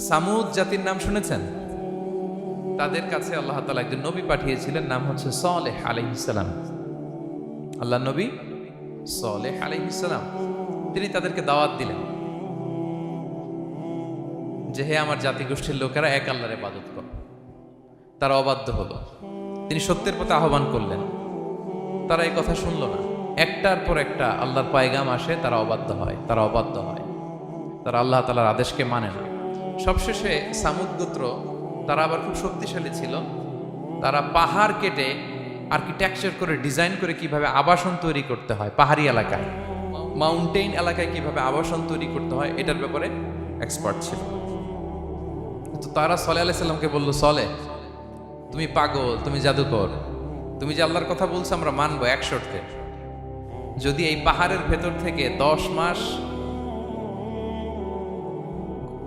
সামুদ জাতির নাম শুনেছেন? তাদের কাছে আল্লাহ তাআলা একজন নবী পাঠিয়েছিলেন, নাম হচ্ছে সালেহ আলাইহিস সালাম। আল্লাহ নবী সালেহ আলাইহিস সালাম, তিনি তাদেরকে দাওয়াত দিলেন যে হে আমার জাতিগোষ্ঠীর লোকেরা, এক আল্লাহর ইবাদত করো। তারা অবাধ্য হলো। তিনি সত্যের পথে আহ্বান করলেন, তারা এই কথা শুনলো না। একটার পর একটা আল্লাহর পায়গাম আসে, তারা অবাধ্য হয়, তারা আল্লাহ তাআলার আদেশকে মানে না। সবশেষে সামুদ গোত্র, তারা আবার খুব শক্তিশালী ছিল। তারা পাহাড় কেটে আর্কিটেকচার করে ডিজাইন করে কিভাবে আবাসন তৈরি করতে হয়, পাহাড়ি এলাকায়, মাউন্টেইন এলাকায় কিভাবে আবাসন তৈরি করতে হয়, এটার ব্যাপারে এক্সপার্ট ছিল। তো তারা সালেহ আলাইহিস সালামকে বলল, সালেহ, তুমি পাগল, তুমি জাদুকর, তুমি যে আল্লাহর কথা বলছো আমরা মানবো এক শর্তে, যদি এই পাহাড়ের ভেতর থেকে 10 মাস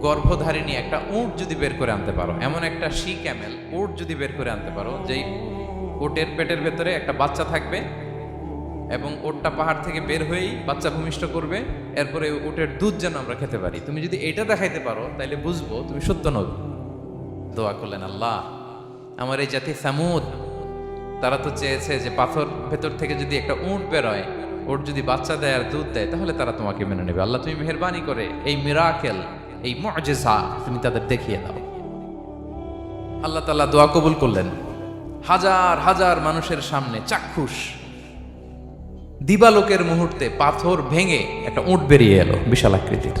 গর্ভধারিণী একটা উট যদি বের করে আনতে পারো, এমন একটা শি ক্যামেল উট যদি বের করে আনতে পারো, যেই উটের পেটের ভেতরে একটা বাচ্চা থাকবে এবং উটটা পাহাড় থেকে বের হয়েই বাচ্চা ভূমিষ্ঠ করবে, এরপরে উটের দুধ যেন আমরা খেতে পারি, তুমি যদি এটা দেখাইতে পারো তাহলে বুঝবো তুমি সত্য নবী। দোয়া করলেন, আল্লাহ আমার এই জাতি সামুদ, তারা তো চেয়েছে যে পাথর ভেতর থেকে যদি একটা উট বেরোয়, উট যদি বাচ্চা দেয় আর দুধ দেয়, তাহলে তারা তোমাকে মেনে নেবে। আল্লাহ তুমি মেহেরবানি করে এই মিরাকেল, এই মুআজিজা তুমি তাদের দেখিয়ে দাও। আল্লাহ তাআলা দোয়া কবুল করলেন। হাজার হাজার মানুষের সামনে চাক্ষুষ দিবালোকের মুহূর্তে পাথর ভেঙে একটা উট বেরিয়ে এলো বিশাল আকৃতির,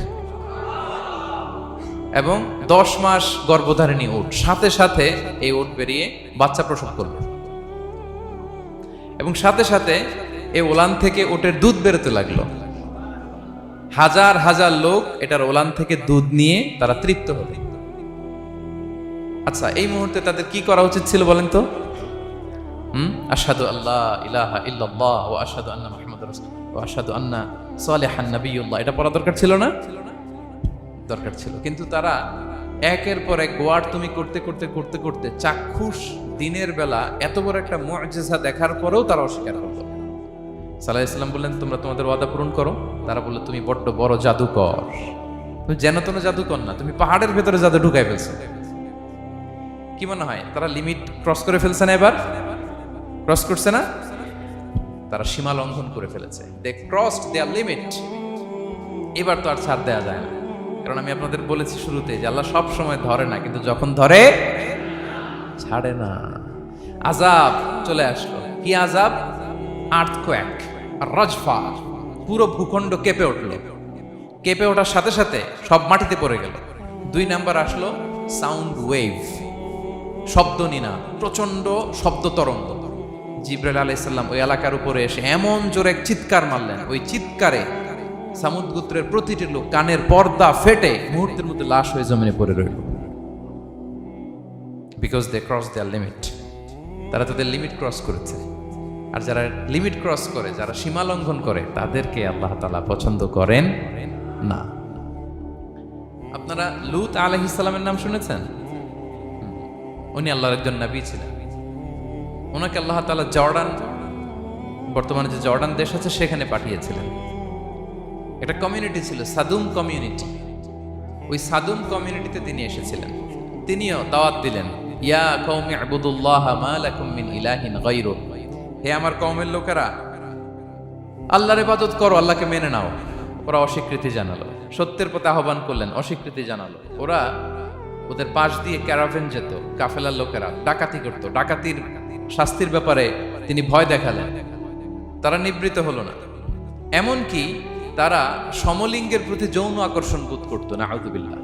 এবং 10 মাস গর্ভধারিণী উট, সাথে সাথে এই উট বেরিয়ে বাচ্চা প্রসব করল, এবং সাথে সাথে এই ওলান থেকে উটের দুধ বেরোতে লাগলো। হাজার হাজার লোক এটার ওলান থেকে দুধ নিয়ে তারা তৃপ্ত হলো। আচ্ছা, এই মুহূর্তে তাদের কি করা উচিত ছিল বলেন তো? আশহাদু আল্লা ইলাহা ইল্লাল্লাহ ওয়া আশহাদু আন্না মুহাম্মাদুর রাসূলুল্লাহ ওয়া আশহাদু আন্না সালিহান নাবিয়্যুল্লাহ, এটা পড়া দরকার ছিল না? দরকার ছিল। কিন্তু তারা একের পর এক গোয়ার তুমি করতে করতে করতে করতে চাক্ষুষ দিনের বেলা এত বড় একটা মুআজিজা দেখার পরেও তারা অস্বীকার করলো। সাল্লাল্লাহু আলাইহি ওয়াসাল্লাম বললেন, তোমরা তোমাদের ওয়াদা পূরণ করো। তারা বললো, তুমি বড্ড বড় জাদুকর, তুমি যেন তেন জাদুকর না, তুমি পাহাড়ের ভেতরে জাদু ঢুকাই ফেলছো। কি মনে হয় তারা লিমিট ক্রস করে ফেলছে না? এবার ক্রস করছে না? তারা সীমা লঙ্ঘন করে ফেলেছে। দে ক্রসড দেয়ার লিমিট। এবার তো আর ছাড় দেওয়া যায় না, কারণ আমি আপনাদের বলেছি শুরুতে যে আল্লাহ সব সময় ধরে না, কিন্তু যখন ধরে ছাড়ে না। আযাব চলে আসলো। কি আযাব? আর্থকোয়েক, রাজফা, পুরো ভূখণ্ড কেঁপে উঠলো। কেঁপে ওঠার সাথে সাথে সব মাটিতে পড়ে গেল। 2 নাম্বার আসলো সাউন্ড ওয়েভ, শব্দ নিনা, প্রচন্ড শব্দ তরঙ্গ। জিবরাইল আলাইহিস সালাম ওই এলাকার উপরে এসে এমন জোরে এক চিৎকার মারলেন, ওই চিৎকারে সামুদ গোত্রের প্রতিটি লোক কানের পর্দা ফেটে মুহূর্তের মধ্যে লাশ হয়ে জমিনে পড়ে রইল। Because they cross their limit. তারা তাদের লিমিট ক্রস করেছে। আর যারা লিমিট ক্রস করে, যারা সীমা লঙ্ঘন করে, তাদেরকে আল্লাহ তাআলা পছন্দ করেন না। আপনারা লূত আলাইহিস সালামের নাম শুনেছেন? উনি আল্লাহর একজন নবী ছিলেন। ওনাকে আল্লাহ তাআলা জর্ডান, বর্তমানে যে জর্ডান দেশ আছে, সেখানে পাঠিয়েছিলেন। একটা কমিউনিটি ছিল, সাদুম কমিউনিটি। ওই সাদুম কমিউনিটিতে তিনি এসেছিলেন। তিনিও দাওয়াত দিলেন, ইয়া কওমি ইবুদুল্লাহ মা লাকুম মিন ইলাহিন গায়রুহু, হে আমার কওমের লোকেরা, আল্লাহর ইবাদত করো, আল্লাহকে মেনে নাও। ওরা অস্বীকৃতি জানালো। সত্যের পথে আহ্বান করলেন, অস্বীকৃতি জানালো। ওরা, ওদের পাশ দিয়ে ক্যারাভেন যেত, কাফেলার লোকেরা ডাকাতি করত। ডাকাতির শাস্তির ব্যাপারে তিনি ভয় দেখালেন। তারা নিবৃত হলো না। এমনকি তারা সমলিঙ্গের প্রতি যৌন আকর্ষণ বোধ করতো। নাউযুবিল্লাহ।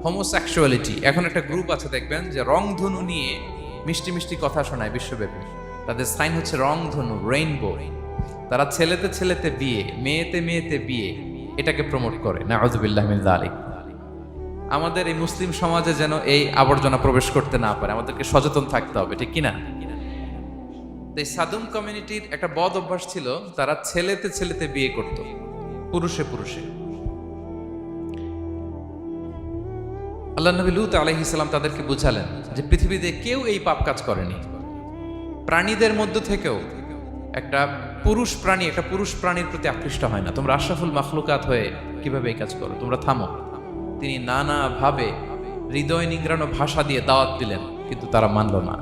হোমোসেক্সুয়ালিটি, এখন একটা গ্রুপ আছে দেখবেন যে রংধনু নিয়ে মিষ্টি মিষ্টি কথা শোনায় বিশ্বব্যাপী। তাদের সাইন হচ্ছে রংধনু, রেইনবো। তারা ছেলেতে ছেলেতে বিয়ে, মেয়েতে মেয়েতে বিয়ে, এটাকে প্রমোট করে। নাউযুবিল্লাহ মিন যালিক। আমাদের এই মুসলিম সমাজে যেন এই আবর্জনা প্রবেশ করতে না পারে, আমাদেরকে সচেতন থাকতে হবে, ঠিক কিনা? এই সাদুম কমিউনিটির একটা বদ অভ্যাস ছিল, তারা ছেলেতে ছেলেতে বিয়ে করত, পুরুষে পুরুষে। আল্লাহ নবী লূত আলাইহিস সালাম তাদেরকে বুঝালেন যে পৃথিবীতে কেউ এই পাপ কাজ করেনি। প্রাণীদের মধ্য থেকেও একটা পুরুষ প্রাণী একটা পুরুষ প্রাণীর প্রতি আকৃষ্ট হয় না। তোমরা আশরাফুল মাখলুকাত হয়ে কিভাবে এই কাজ করো? তোমরা থামো। তিনি নানাভাবে হৃদয় নিংড়ানো ভাষা দিয়ে দাওয়াত দিলেন, কিন্তু তারা মানল না।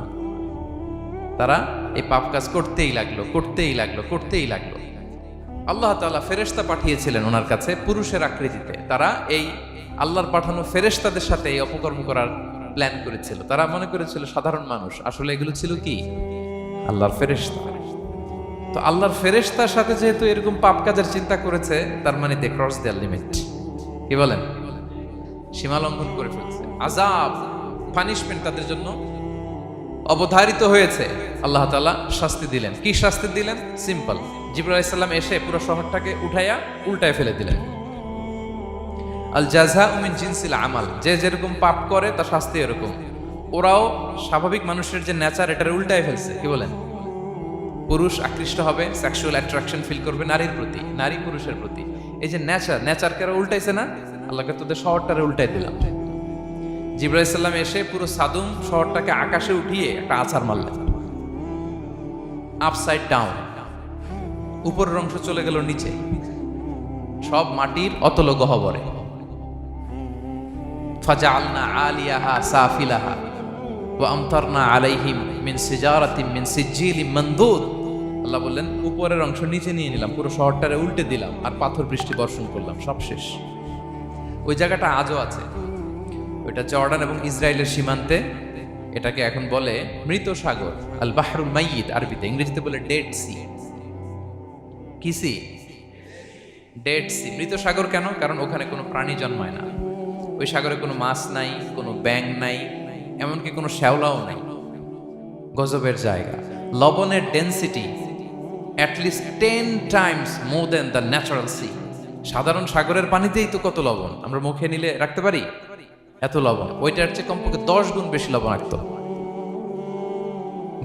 তারা এই পাপ কাজ করতেই লাগলো। আল্লাহ তাআলা ফেরেশতা পাঠিয়েছিলেন ওনার কাছে পুরুষের আকৃতিতে। তারা এই আল্লাহর পাঠানো ফেরেশতাদের সাথে এই অপকর্ম করার প্ল্যান করেছিল। তারা মনে করেছিল সাধারণ মানুষ, আসলে এগুলো ছিল কি আল্লাহর ফেরেশতা। তো আল্লাহর ফেরেশতার সাথে যেহেতু এরকম পাপ কাজের চিন্তা করেছে, তার মানে দে ক্রস দেয়ার লিমিট। কি বলেন? সীমা লঙ্ঘন করে ফেলছে। আযাব, পানিশমেন্ট তাদের জন্য অবধারিত হয়েছে। আল্লাহ তাআলা শাস্তি দিলেন। কি শাস্তি দিলেন? সিম্পল। জিবরাইল আলাইহিস সালাম এসে পুরো শহরটাকে উল্টায় ফেলে দিলেন। আল জাযাউ মিন জিনসিল আমাল, যে যেরকম পাপ করে তার শাস্তি এরকম। ওরাও স্বাভাবিক মানুষের যে নেচার, এটার উল্টায় ফেলছে। কি বলেন? পুরুষ আকৃষ্ট হবে, সেক্সুয়াল অ্যাট্রাকশন ফিল করবে নারীর প্রতি, নারী পুরুষের প্রতি। এই যে নেচারকে উল্টাইছে না, আল্লাহকে তোদের শহরটারে উল্টাই দিলাম। জিবরাইল আলাইহিস সালাম এসে পুরো সাদুম শহরটাকে আকাশে উঠিয়ে একটা আছাড় মারলেন, আপসাইড ডাউন। উপরের অংশ চলে গেল নিচে, সব মাটির অতল গহ্বরে। ফাজআলনা আলিয়াহা সাফিলাহা ওয়া আমতারনা আলাইহিম মিন সিজারাতিন মিন সিজিলিম মানদুদ। আল্লাহ বললেন, উপরের অংশ নিচে নিয়ে নিলাম, পুরো শহরটারে উল্টে দিলাম, আর পাথর বৃষ্টি বর্ষণ করলাম, সব শেষ। ওই জায়গাটা আজও আছে, ওইটা জর্ডান এবং ইসরায়েলের সীমান্তে। এটাকে এখন বলে মৃত সাগর, আল বাহরুল মাইয়িত আরবিতে, ইংরেজিতে বলে ডেড সি। কি সি? Dead sea. মৃত সাগর কেন? কারণ ওখানে কোনো প্রাণী জন্মায় না। ওই সাগরে কোনো মাছ নাই, কোনো ব্যাঙ নাই, এমনকি কোনো শ্যাওলাও নাই। গজবের জায়গা। লবণের density at least 10 times more than the natural sea. সাধারণ সাগরের পানিতেই তো কত লবণ, আমরা মুখে নিলে রাখতে পারি এত লবণ। ওইটার চেয়ে কমপক্ষে 10 গুণ বেশি লবণাক্ত।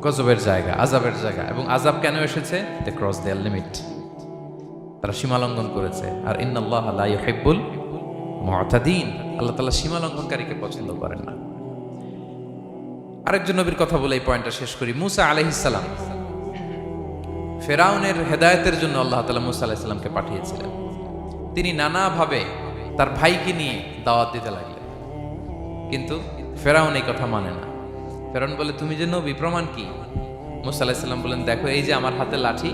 গজবের জায়গা, আযাবের জায়গা। এবং আযাব কেন এসেছে? They cross their limit. তারা সীমা লঙ্ঘন করেছে। আর ইন্নাল্লাহা লা ইউহিব্বুল মুতাদিন, আল্লাহ তাআলা সীমা লঙ্ঘনকারীকে পছন্দ করেন না। আরেকজন নবীর কথা বলে এই পয়েন্টটা শেষ করি। মুসা আলাইহিস সালাম, ফেরাউনের হেদায়েতের জন্য আল্লাহ তাআলা মুসা আলাইহিস সালামকে পাঠিয়েছিলেন। তিনি নানাভাবে তার ভাইকে নিয়ে দাওয়াত দিতে লাগলেন, কিন্তু ফেরাউন এই কথা মানে না। ফেরাউন বলে, তুমি যে নবী, প্রমাণ কি? মুসা আলাইহিস সালাম বলেন, দেখো এই যে আমার হাতে লাঠি।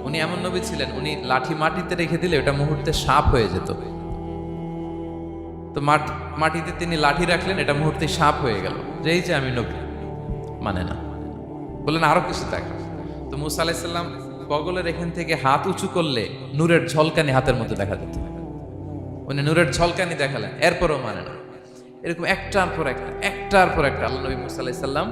উনি এমন নবী ছিলেন, উনি লাঠি মাটিতে রেখে দিলে ওটা মুহূর্তে সাপ হয়ে যেত। তো মাটিতে তিনি লাঠি রাখলেন, এটা মুহূর্তে সাপ হয়ে গেল, যে এই যে আমি নবী। মানে না, বললেন আরো কিছু দেখো। তো মুসা আলাইহিস সালাম বগলের এখান থেকে হাত উঁচু করলে নূরের ঝলকানি হাতের মধ্যে দেখা যেত। উনি নূরের ঝলকানি দেখালেন, এরপরও মানে না। এরকম একটার পর একটা আল্লাহ নবী মুসা আলাইহিস সালাম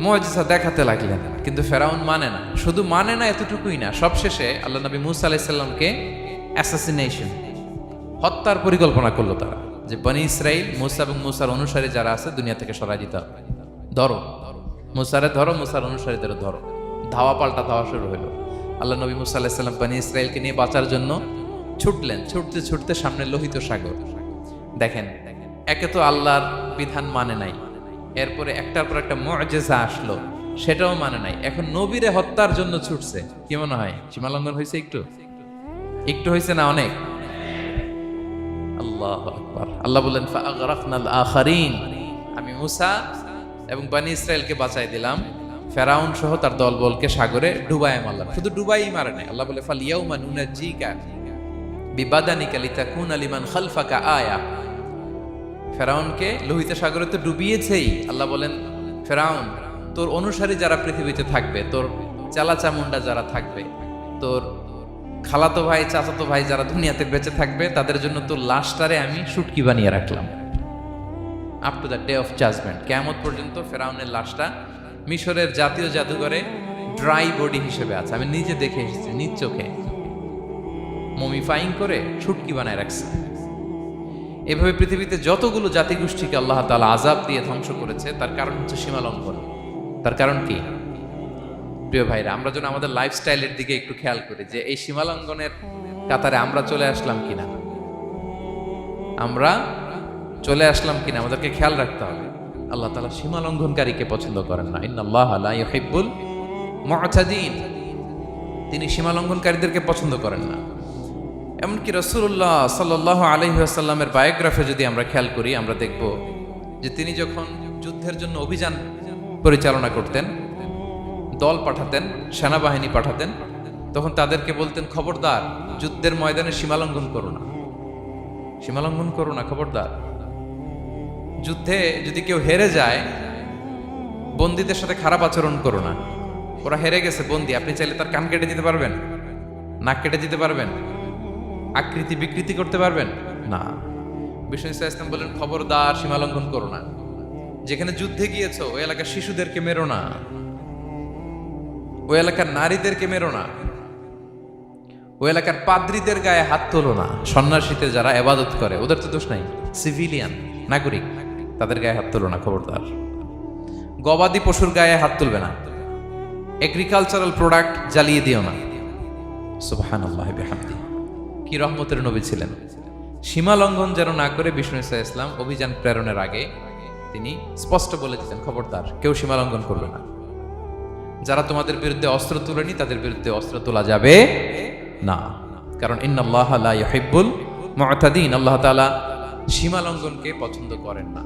মুআজিজা দেখাতে লাগলেন, কিন্তু ফেরাউন মানে না। শুধু মানে না এতটুকুই না, সবশেষে আল্লাহ নবী মুসা আলাইহিস সালামকে অ্যাসাসিনেশন, হত্যার পরিকল্পনা করলো তারা, যে বনি ইসরাইল, মুসা এবং মুসার অনুসারী যারা আছে দুনিয়া থেকে সরাই দিতে হবে। ধরো মুসারে, ধরো মুসার অনুসারীদের ধরো। ধাওয়া পাল্টা ধাওয়া শুরু হলো। আল্লাহ নবী মুসা আলাইহিস সালাম বনি ইসরাইলকে নিয়ে বাঁচার জন্য ছুটলেন। ছুটতে সামনে লোহিত সাগর। দেখেন, একে তো আল্লাহর বিধান মানে নাই, এরপরে একটার পর একটা মুআজিজা আসলো, সেটাও মানে নাই। এখন নবীরে হত্যার জন্য ছুটছে। কি মনে হয় সীমা লঙ্ঘন হয়েছে? একটু হয়েছে না? অনেক। আল্লাহু আকবার। আল্লাহ বলেন, ফাআগরাকনাল আখারিন, আমি মুসা এবং বনি ইসরাইলকে বাঁচাই দিলাম, ফেরাউন সহ তার দলবলকে সাগরে ডুবায় মারলাম। শুধু ডুবাই মারে নাই, আল্লাহ বলে, ফালিয়াউমা নুনাজ্জিকা বিবাদানিকা লিতাকুনা লিমান খালফাকা আয়া। ফেরাউনকে লোহিত সাগরে তো ডুবিয়েছেই। আল্লাহ বলেন, ফেরাউন, তোর অনুসারী যারা পৃথিবীতে থাকবে, তোর চালা চামুন্ডা যারা থাকবে, তোর খালাতো ভাই, চাচাতো ভাই যারা দুনিয়াতে বেঁচে থাকবে, তাদের জন্য তোর লাশটারে আমি শুটকি বানিয়ে রাখলাম। Up to the day of judgement, কিয়ামত পর্যন্ত ফেরাউনের লাশটা মিশরের জাতীয় জাদুঘরে ড্রাই বডি হিসেবে আছে। আমি নিজে দেখে এসেছি, নিজ চোখে মমিফাইং করে শুটকি বানায় রাখছে। এভাবে পৃথিবীতে যতগুলো জাতিগোষ্ঠীকে আল্লাহ তাআলা আযাব দিয়ে ধ্বংস করেছে, তার কারণ হচ্ছে সীমা লঙ্ঘন। তার কারণ কি? প্রিয় ভাইরা, আমরা যেন আমাদের লাইফস্টাইলের দিকে একটু খেয়াল করি, যে এই সীমা লঙ্ঘনের কাতারে আমরা চলে আসলাম কিনা, আমাদেরকে খেয়াল রাখতে হবে। আল্লাহ তাআলা সীমা লঙ্ঘনকারীকে পছন্দ করেন না। ইন্নাল্লাহা লা ইউহিব্বুল মুতাদিন, তিনি সীমা লঙ্ঘনকারীদেরকে পছন্দ করেন না। এমনকি রাসূলুল্লাহ সাল্লাল্লাহু আলাইহি ওয়াসাল্লামের বায়োগ্রাফি যদি আমরা খেয়াল করি, আমরা দেখব যে তিনি যখন যুদ্ধের জন্য অভিযান পরিচালনা করতেন, দল পাঠাতেন, সেনাবাহিনী পাঠাতেন, তখন তাদেরকে বলতেন, খবরদার যুদ্ধের ময়দানে সীমালঙ্ঘন করো না, সীমালঙ্ঘন করো না, খবরদার। যুদ্ধে যদি কেউ হেরে যায়, বন্দীদের সাথে খারাপ আচরণ করো না। ওরা হেরে গেছে বন্দী, আপনি চাইলে তার কান কেটে দিতে পারবেন, নাক কেটে দিতে পারবেন, আকৃতি বিকৃতি করতে পারবেন না। বিষ্ণু ইসলাম বলেন, খবরদার সীমালঙ্ঘন করো না। যেখানে যুদ্ধে গিয়েছো ওই এলাকার শিশুদেরকে মেরো না, ওই এলাকার নারীদেরকে মেরো না, ওই এলাকার পাদ্রীদের গায়ে হাত তোলো না। সন্ন্যাসীতে যারা ইবাদত করে ওদের তো দোষ নাই, সিভিলিয়ান নাগরিক, তাদের গায়ে হাত তোলো না, খবরদার। গবাদি পশুর গায়ে হাত তুলবে না, এগ্রিকালচারাল প্রোডাক্ট জ্বালিয়ে দিও না। সুবহানাল্লাহি বিহামদিহি। কি রহমতের নবী ছিলেন। সীমা লঙ্ঘন যেন না করে বিষ্ণু ইসলাম অভিযান প্রেরণের আগে তিনি স্পষ্ট বলে দিতেন, খবরদার কেউ সীমা লঙ্ঘন করবে না। যারা তোমাদের বিরুদ্ধে অস্ত্র তুলেনি তাদের বিরুদ্ধে অস্ত্র তোলা যাবে না, কারণ ইন্নাল্লাহা লা ইউহিব্বুল মু'তাদিন, আল্লাহ তাআলা সীমা লঙ্ঘনকে পছন্দ করেন না।